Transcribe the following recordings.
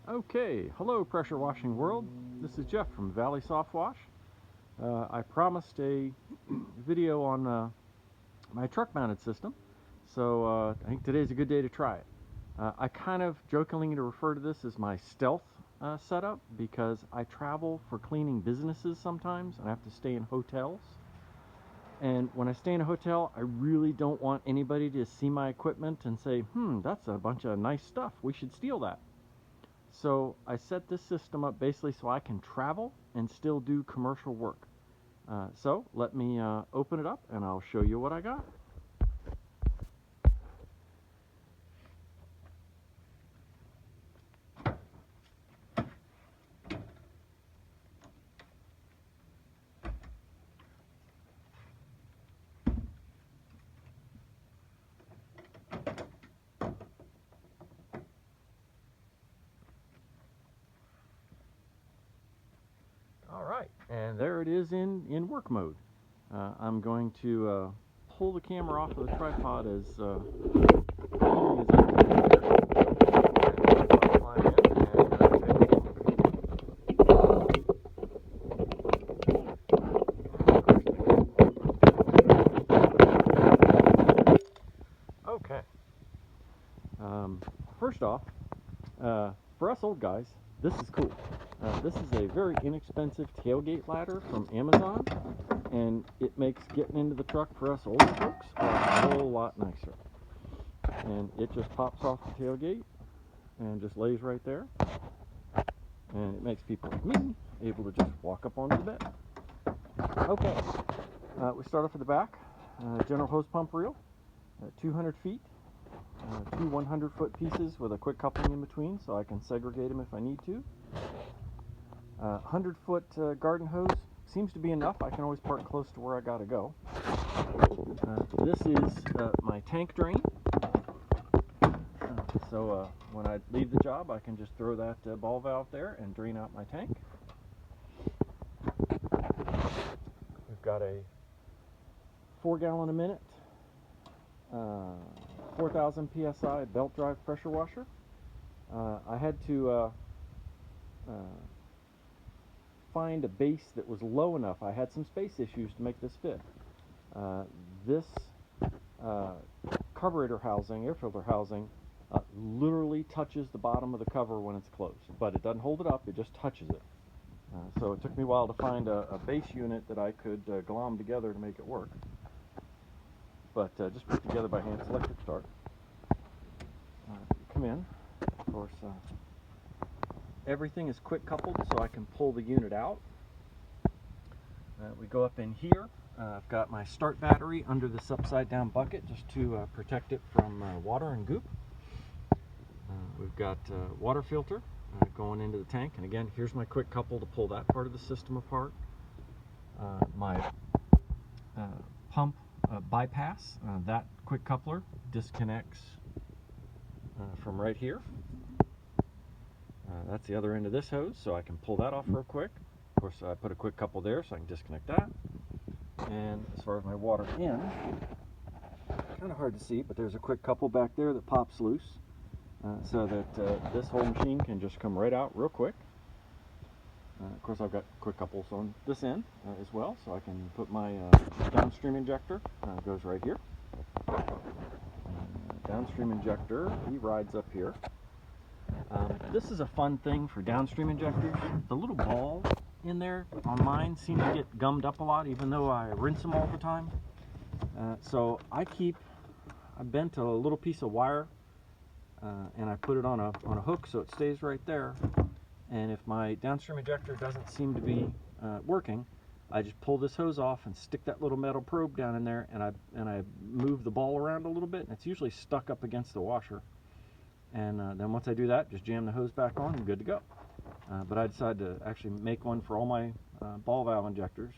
Okay, hello pressure washing world. This is Jeff from Valley Soft Wash. I promised a video on my truck mounted system, so I think today's a good day to try it. I kind of jokingly refer to this as my stealth setup because I travel for cleaning businesses sometimes and I have to stay in hotels. And when I stay in a hotel, I really don't want anybody to see my equipment and say, that's a bunch of nice stuff, we should steal that. So I set this system up basically so I can travel and still do commercial work. So let me open it up and I'll show you what I got. All right, and there it is in work mode. I'm going to pull the camera off of the tripod as okay. First off, for us old guys, this is cool. This is a very inexpensive tailgate ladder from Amazon, and it makes getting into the truck for us older folks a whole lot nicer. And it just pops off the tailgate and just lays right there, and it makes people like me able to just walk up onto the bed. Okay, we start off at the back. General hose pump reel, 200 feet. Two 100-foot pieces with a quick coupling in between so I can segregate them if I need to. 100-foot garden hose seems to be enough. I can always park close to where I gotta go. This is my tank drain. So when I leave the job, I can just throw that ball valve there and drain out my tank. We've got a 4 gallon a minute 4,000 psi belt drive pressure washer. I had to find a base that was low enough. I had some space issues to make this fit. This carburetor housing, air filter housing, literally touches the bottom of the cover when it's closed, but it doesn't hold it up, it just touches it. So it took me a while to find a base unit that I could glom together to make it work. But just put together by hand, electric start. Come in, of course, everything is quick coupled so I can pull the unit out. We go up in here. I've got my start battery under this upside down bucket just to protect it from water and goop. We've got water filter going into the tank, and again, here's my quick couple to pull that part of the system apart. My pump bypass, that quick coupler disconnects from right here. That's the other end of this hose, so I can pull that off real quick. Of course, I put a quick couple there so I can disconnect that. And as far as my water in, kind of hard to see, but there's a quick couple back there that pops loose so that this whole machine can just come right out real quick. Of course, I've got quick couples on this end as well, so I can put my downstream injector, goes right here. Downstream injector, he rides up here. This is a fun thing for downstream injectors. The little ball in there on mine seems to get gummed up a lot, even though I rinse them all the time. So I bent a little piece of wire and I put it on a hook so it stays right there. And if my downstream injector doesn't seem to be working, I just pull this hose off and stick that little metal probe down in there, and I move the ball around a little bit, and it's usually stuck up against the washer. And then once I do that, just jam the hose back on and good to go. But I decided to actually make one for all my ball valve injectors,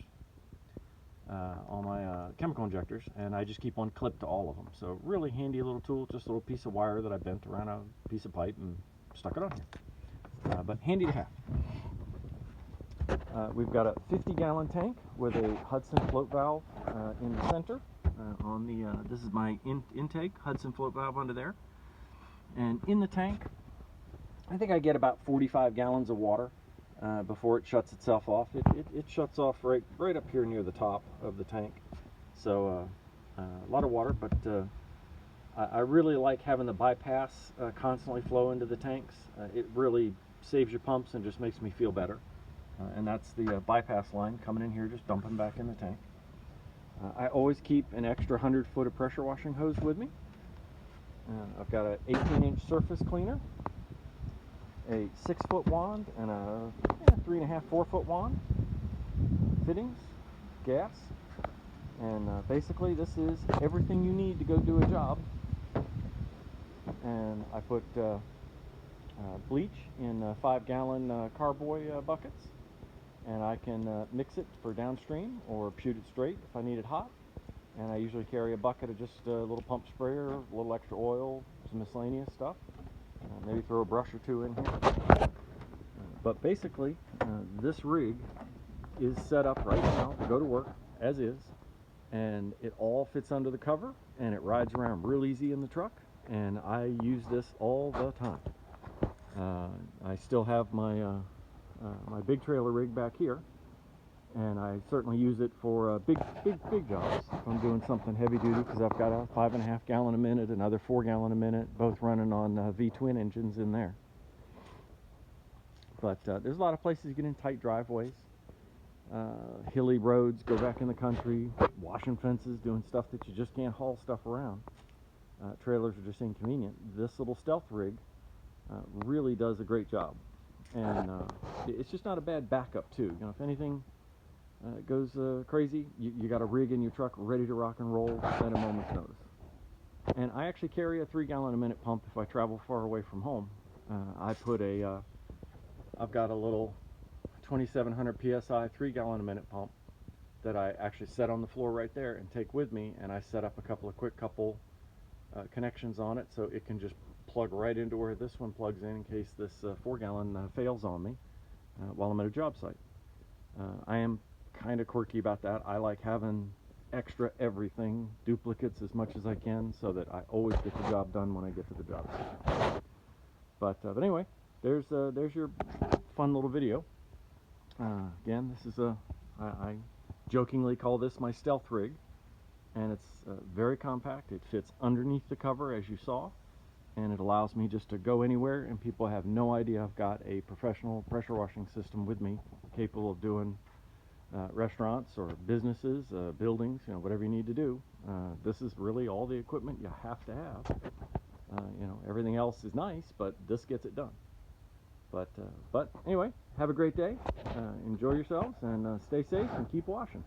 all my chemical injectors, and I just keep one clipped to all of them. So really handy little tool, just a little piece of wire that I bent around a piece of pipe and stuck it on here. But handy to have. We've got a 50-gallon tank with a Hudson float valve in the center. This is my intake Hudson float valve under there. And in the tank, I think I get about 45 gallons of water before it shuts itself off. It shuts off right up here near the top of the tank. So a lot of water, but I really like having the bypass constantly flow into the tanks. It really saves your pumps and just makes me feel better. And that's the bypass line coming in here, just dumping back in the tank. I always keep an extra 100 foot of pressure washing hose with me. I've got an 18-inch surface cleaner, a 6-foot wand, and a 3.5, 4-foot wand, fittings, gas, and basically this is everything you need to go do a job. And I put bleach in 5-gallon carboy buckets, and I can mix it for downstream or shoot it straight if I need it hot. And I usually carry a bucket of just a little pump sprayer, a little extra oil, some miscellaneous stuff. Maybe throw a brush or two in here. But basically, this rig is set up right now to go to work as is, and it all fits under the cover, and it rides around real easy in the truck, and I use this all the time. I still have my my big trailer rig back here, and I certainly use it for big jobs. If I'm doing something heavy duty, because I've got a 5.5 gallon a minute, another 4 gallon a minute, both running on V-twin engines in there. But there's a lot of places you get in tight driveways, hilly roads, go back in the country, washing fences, doing stuff that you just can't haul stuff around. Trailers are just inconvenient. This little stealth rig really does a great job, and it's just not a bad backup too. You know, if anything goes crazy, you got a rig in your truck ready to rock and roll at a moment's notice. And I actually carry a 3 gallon a minute pump if I travel far away from home. I've got a little 2700 psi 3 gallon a minute pump that I actually set on the floor right there and take with me, and I set up a couple of quick connections on it so it can just plug right into where this one plugs in case this 4 gallon fails on me while I'm at a job site. I am kind of quirky about that. I like having extra everything, duplicates as much as I can, so that I always get the job done when I get to the job site. But anyway, there's your fun little video. Again, this is I jokingly call this my stealth rig, and it's very compact. It fits underneath the cover, as you saw, and it allows me just to go anywhere, and people have no idea I've got a professional pressure washing system with me, capable of doing restaurants or businesses, buildings, you know, whatever you need to do. This is really all the equipment you have to have. You know, everything else is nice, but this gets it done. But anyway, have a great day. Enjoy yourselves, and stay safe and keep washing.